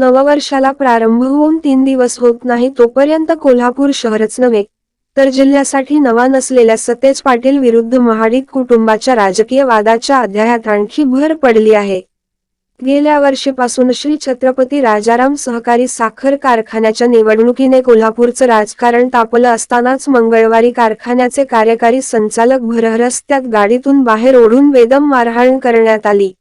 नववर्षाला प्रारंभ होऊन 3 दिवस होत नाही तोपर्यंत कोल्हापूर शहरच नव्हे तर जिल्ह्यासाठी नवा नसलेल्या सतेज पाटील विरुद्ध महाडिक कुटुंबाच्या राजकीय वादाच्या अध्यायात आणखी भर पडली आहे। गेल्या वर्षीपासून श्री छत्रपती राजाराम सहकारी साखर कारखान्याच्या निवडणुकीने कोल्हापूरचं राजकारण तापलं असतानाच मंगळवारी कारखान्याचे कार्यकारी संचालक भररस्त्यात गाडीतून बाहेर ओढून बेदम मारहाण करण्यात आली।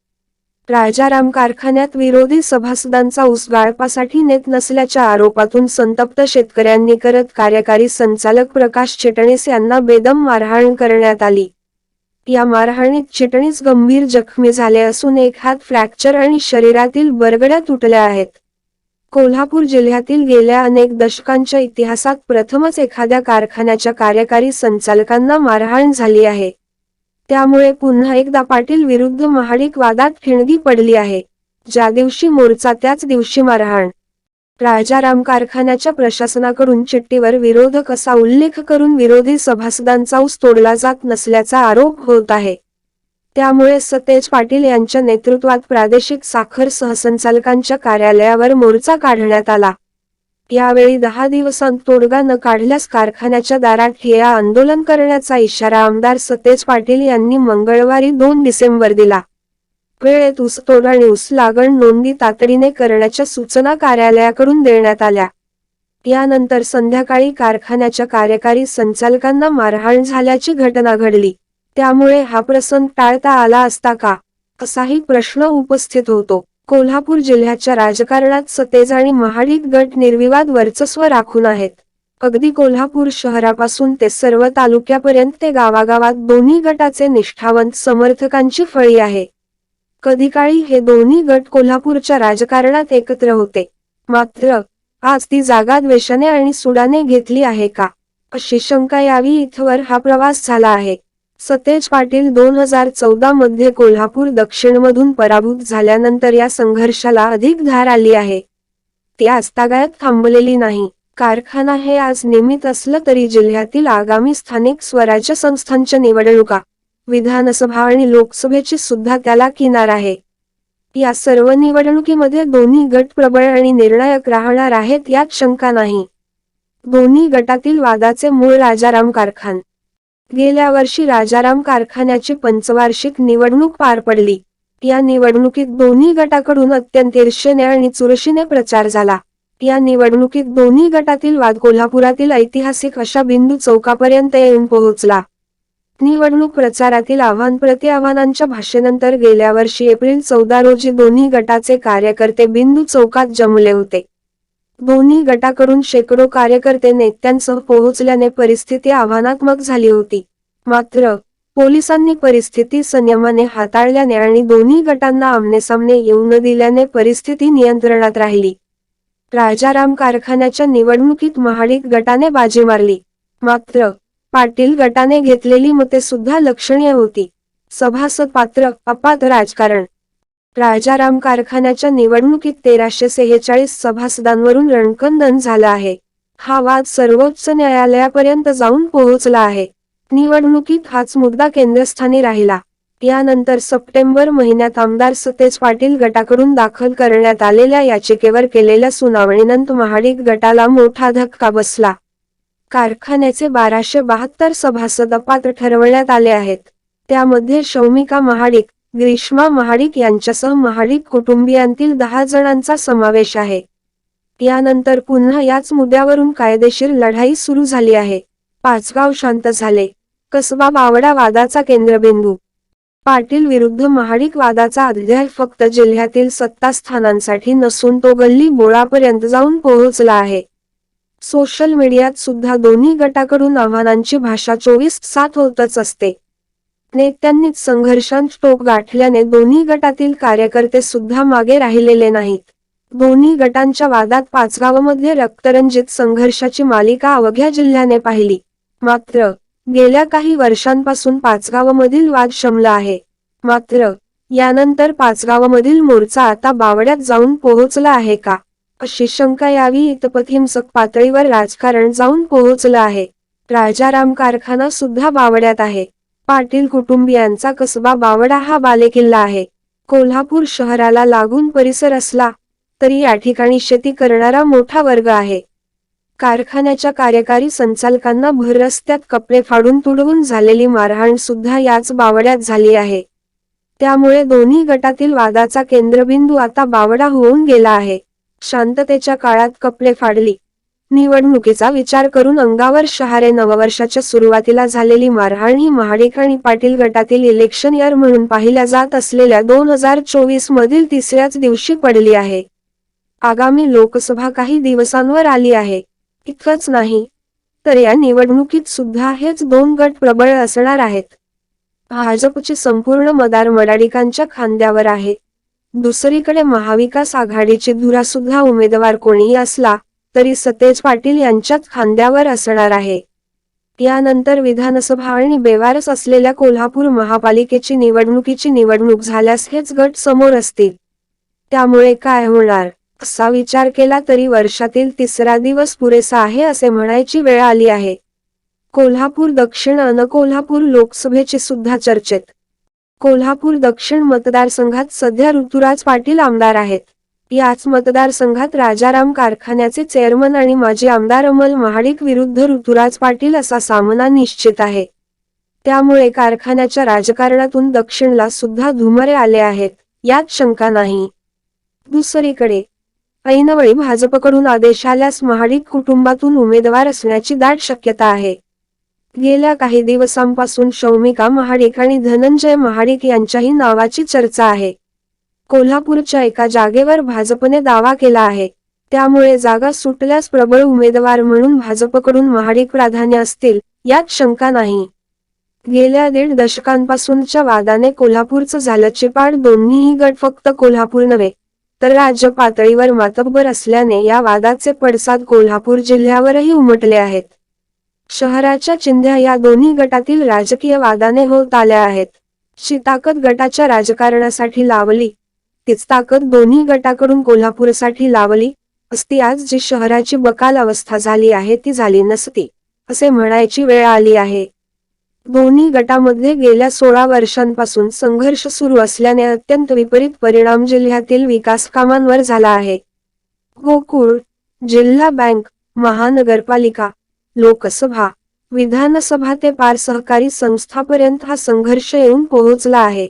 राजाराम कारखान्यात विरोधी सभासदांचा ऊस गाळपासाठी नेत नसल्याच्या आरोपातून संतप्त शेतकऱ्यांनी करत कार्यकारी संचालक प्रकाश चिटणीस यांना बेदम मारहाण करण्यात आली। या मारहाणीत चिटणीस गंभीर जखमी झाले असून एक हात फ्रॅक्चर आणि शरीरातील बरगड्या तुटल्या आहेत। कोल्हापूर जिल्ह्यातील गेल्या अनेक दशकांच्या इतिहासात प्रथमच एखाद्या कारखान्याच्या कार्यकारी संचालकांना मारहाण झाली आहे। त्यामुळे पुन्हा एकदा पाटील विरुद्ध महाडिक वादात ठिणगी पडली आहे। ज्या दिवशी मोर्चा त्याच दिवशी मारहाण। राजाराम कारखान्याच्या प्रशासनाकडून चिठ्ठीवर विरोधक असा उल्लेख करून विरोधी सभासदांचा ऊस तोडला जात नसल्याचा आरोप होत आहे। त्यामुळे सतेज पाटील यांच्या नेतृत्वात प्रादेशिक साखर सहसंचालकांच्या कार्यालयावर मोर्चा काढण्यात आला। यावेळी 10 दिवसांत तोडगा न काढल्यास कारखान्याच्या दारात ठिय्या आंदोलन करण्याचा इशारा आमदार सतेज पाटील यांनी मंगळवारी 2 डिसेंबर दिला। वेळेत ऊसतोड आणि ऊस लागण नोंदी तातडीने करण्याच्या सूचना कार्यालयाकडून देण्यात आल्या। यानंतर संध्याकाळी कारखान्याच्या कार्यकारी संचालकांना मारहाण झाल्याची घटना घडली। त्यामुळे हा प्रसंग टाळता आला असता का, असाही प्रश्न उपस्थित होतो। कोल्हापूर जिल्ह्याच्या राजकारणात सतेज आणि महाडिक गट निर्विवाद वर्चस्व राखून आहेत। अगदी कोल्हापूर शहरापासून ते सर्व तालुक्यापर्यंत ते गावागावात दोन्ही गटाचे निष्ठावंत समर्थकांची फळी आहे। कधी काळी हे दोन्ही गट कोल्हापूरच्या राजकारणात एकत्र होते, मात्र आज ती जागा द्वेषाने आणि सुडाने घेतली आहे का, अशी शंका यावी इथवर हा प्रवास झाला आहे। सतेज पाटील 2014 मध्ये कोल्हापूर दक्षिणमधून पराभूत झाल्यानंतर या संघर्षाला अधिक धार आली आहे। ती आजतागायत थांबलेली नाही। कारखाना हे आज निमित्त असलं तरी जिल्ह्यातील आगामी स्थानिक स्वराज्य संस्थांच्या निवडणुका, विधानसभा आणि लोकसभेची सुद्धा त्याला किनार आहे। या सर्व निवडणुकीमध्ये दोन्ही गट प्रबळ आणि निर्णायक राहणार आहेत यात शंका नाही। दोन्ही गटातील वादाचे मूळ राजाराम कारखान। गेल्या वर्षी राजाराम कारखान्याची पंचवार्षिक निवडणूक पार पडली। या निवडणुकीत दोन्ही गटाकडून अत्यंत ईर्षेने आणि चुरशीने प्रचार झाला। या निवडणुकीत दोन्ही गटातील वाद कोल्हापुरातील ऐतिहासिक अशा बिंदू चौकापर्यंत येऊन पोहोचला। निवडणूक प्रचारातील आव्हान-प्रत्याव्हानांच्या भाषेनंतर गेल्या वर्षी एप्रिल 14 रोजी दोन्ही गटाचे कार्यकर्ते बिंदू चौकात जमले होते। दोन्ही गटाकडून शेकडो कार्यकर्ते नेत्यांसह पोहोचल्याने परिस्थिती आव्हानात्मक झाली होती। मात्र पोलिसांनी परिस्थिती संयमाने हाताळल्याने आणि दोन्ही गटांना आमनेसामने येऊ न दिल्याने परिस्थिती नियंत्रणात राहिली। राजाराम कारखान्याच्या निवडणुकीत महाडिक गटाने बाजी मारली, मात्र पाटील गटाने घेतलेली मते सुद्धा लक्षणीय होती। सभासद पात्र अपात्र राजकारण। राजाराम कारखान्याच्या निवडणुकीत 1346 सभासदांवरून रणकंदन झालं आहे। हा वाद सर्वोच्च न्यायालयापर्यंत जाऊन पोहोचला आहे। निवडणुकीत हाच मुद्दा केंद्रस्थानी राहिला। यानंतर सप्टेंबर महिन्यात आमदार सतेज पाटील गटाकडून दाखल करण्यात आलेल्या याचिकेवर केलेल्या सुनावणीनंतर महाडिक गटाला मोठा धक्का बसला। कारखान्याचे 1272 सभासद अपात्र ठरवण्यात आले आहेत। त्यामध्ये शौमिका महाडिक, ग्रीष्मा महाडिक यांच्यासह महाडिक कुटुंबियांतील 10 जणांचा समावेश आहे। यानंतर पुन्हा याच मुद्द्यावरून कायदेशीर लढाई सुरू झाली आहे। पाचगाव शांत झाले, कसबा बावडा वादाचा केंद्रबिंदू। पाटील विरुद्ध महाडिक वादाचा अध्याय फक्त जिल्ह्यातील सत्तास्थानांसाठी नसून तो गल्ली बोळापर्यंत जाऊन पोहोचला आहे। सोशल मीडियात सुद्धा दोन्ही गटाकडून आव्हानांची भाषा 24/7 होतच असते। नेत्यांनीच संघर्षांत टोक गाठल्याने दोन्ही गटातील कार्यकर्ते सुद्धा मागे राहिलेले नाहीत। दोन्ही गटांच्या वादात पाचगावमध्ये रक्तरंजित संघर्षाची मालिका अवघ्या जिल्ह्याने पाहिली। मात्र गेल्या काही वर्षांपासून पाचगावमधील वाद शमला आहे। मात्र यानंतर पाचगावमधील मोर्चा आता बावड्यात जाऊन पोहोचला आहे का, अशी शंका यावी इतपत हिंसक पातळीवर राजकारण जाऊन पोहोचलं आहे। राजाराम कारखाना सुद्धा बावड्यात आहे। पाटील कुटुंबियांचा कसबा बावडा हा बालेकिल्ला आहे। कोल्हापूर शहराला लागून परिसर असला तरी या ठिकाणी शेती करणारा मोठा वर्ग आहे. कारखान्याच्या कार्यकारी संचालकांना भर रस्त्यात कपडे फाडून तुडवून झालेली मारहाण सुद्धा याच बावड्यात झाली आहे. त्यामुळे दोन्ही गटातील वादाचा केंद्रबिंदू आता बावडा होऊन गेला आहे. शांततेच्या काळात कपडे फाडली. निवडणुकीचा विचार करून अंगावर शहारे नववर्षाच्या सुरुवातीला झालेली मारहाण ही महाडिक आणि पाटील गटातील इलेक्शन इयर म्हणून पाहिल्या जात असलेल्या 2024 मधील तिसऱ्याच दिवशी पडली आहे. आगामी लोकसभा काही दिवसांवर आली आहे. इतकंच नाही तर या निवडणुकीत सुद्धा हेच दोन गट प्रबळ असणार आहेत. भाजपची संपूर्ण मदार महाडिकांच्या खांद्यावर आहे. दुसरीकडे महाविकास आघाडीची धुरा सुद्धा उमेदवार कोणीही असला तरी सतेज पाटील यांच्याच खांद्यावर असणार आहे. यानंतर विधानसभा आणि बेवारस असलेल्या कोल्हापूर महापालिकेची निवडणूक झाल्यास हेच गट समोर असतील. त्यामुळे काय होणार असा विचार केला तरी वर्षातील तिसरा दिवस पुरेसा आहे असे म्हणायची वेळ आली आहे. कोल्हापूर दक्षिण अन कोल्हापूर लोकसभेची सुद्धा चर्चेत. कोल्हापूर दक्षिण मतदारसंघात सध्या ऋतुराज पाटील आमदार आहेत. याच मतदारसंघात राजाराम कारखान्याचे चेअरमन आणि माजी आमदार अमल महाडिक विरुद्ध ऋतुराज पाटील असा सामना निश्चित आहे. त्यामुळे कारखान्याच्या राजकारणातून दक्षिणला सुद्धा धुमारे आले आहेत, यात शंका नाही. दुसरीकडे ऐनवेळी भाजपकडून आदेश आल्यास महाडिक कुटुंबातून उमेदवार असण्याची दाट शक्यता आहे. गेल्या काही दिवसांपासून शौमिका महाडिक आणि धनंजय महाडिक यांच्याही नावाची चर्चा आहे. कोल्हापूरच्या एका जागेवर भाजपने दावा केला आहे. त्यामुळे जागा सुटल्यास प्रबळ उमेदवार म्हणून भाजपकडून महाडिक प्राधान्य असतील, यात शंका नाही. गेल्या 1.5 दशकांपासूनच्या वादाने कोल्हापूरचं झालं चिपाड. दोन्हीही गट फक्त कोल्हापूर नव्हे तर राज्य पातळीवर मातब्बर असल्याने या वादाचे पडसाद कोल्हापूर जिल्ह्यावरही उमटले आहेत. शहराच्या चिंध्या या दोन्ही गटातील राजकीय वादाने होत आल्या आहेत. जी ताकद गटाच्या राजकारणासाठी लावली तीच ताकद दोन्ही गटाकडून कोल्हापूरसाठी लावली असती. आज जी शहराची बकाल अवस्था झाली आहे ती झाली नसती असे म्हणायची वेळ आली आहे. दोन्ही गटामध्ये गेल्या 16 वर्षांपासून संघर्ष सुरू असल्याने अत्यंत विपरीत परिणाम जिल्ह्यातील विकास कामांवर झाला आहे. गोकुळ, जिल्हा बँक, महानगरपालिका, लोकसभा, विधानसभा ते पार सहकारी संस्थापर्यंत हा संघर्ष येऊन पोहोचला आहे.